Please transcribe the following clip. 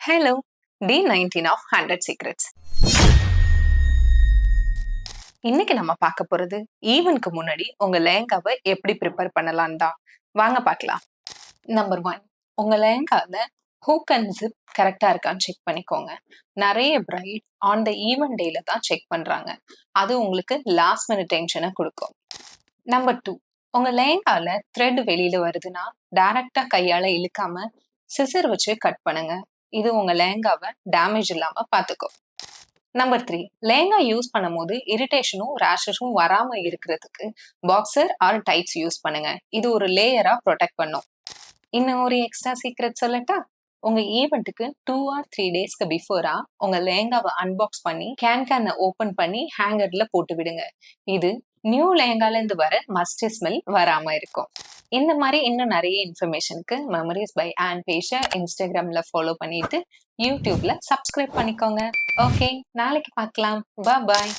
Hello, D19 of 100 secrets. இன்னைக்கு நம்ம பார்க்க போறது ஈவென்ட்க்கு முன்னாடி உங்க லெஹங்காவை எப்படி ப்ரிப்பேர் பண்ணலாம்னு தான். வாங்க பார்க்கலாம். நம்பர் 1, உங்க லெஹங்கால ஹூக் அண்ட் ஜிப் கரெக்டா இருக்கான்னு செக் பண்ணிக்கோங்க. நிறைய பிரைட் ஆன் த ஈவென்ட் டேல தான் செக் பண்றாங்க. அது உங்களுக்கு லாஸ்ட் மினிட் டென்ஷனை கொடுக்கும். நம்பர் 2, உங்க லெஹங்கால த்ரெட் வெளியில வருதுன்னா டைரக்டா கையால இழுக்காம சிசர் வச்சு கட் பண்ணுங்க. இது உங்க லெஹங்காவை டேமேஜ் இல்லாம பாத்துக்கும். நம்பர் 3, லெஹங்கா யூஸ் பண்ணும்போது இரிட்டேஷனும் ரேஷஸும் வராம இருக்கிறதுக்கு பாக்ஸர் ஆர் டைட்ஸ் யூஸ் பண்ணுங்க. இது ஒரு லேயரா ப்ரொடெக்ட் பண்ணும். இன்னும் ஒரு எக்ஸ்ட்ரா சீக்ரெட் சொல்லட்டா? உங்க ஈவெண்ட்டுக்கு 2 or 3 டேஸ்க்கு பிஃபோரா உங்க லெஹங்காவை அன்பாக்ஸ் பண்ணி கேனை ஓபன் பண்ணி ஹேங்கர்ல போட்டு விடுங்க. இது நியூ லெஹங்கால இருந்து வர மஸ்டி ஸ்மெல் வராம இருக்கும். இந்த மாதிரி இன்னும் நிறைய இன்ஃபர்மேஷனுக்கு மெமரிஸ் பை ஆன் பேஜை இன்ஸ்டாகிராம்ல ஃபாலோ பண்ணிட்டு யூடியூப்ல சப்ஸ்கிரைப் பண்ணிக்கோங்க. ஓகே, நாளைக்கு பார்க்கலாம். பாய்.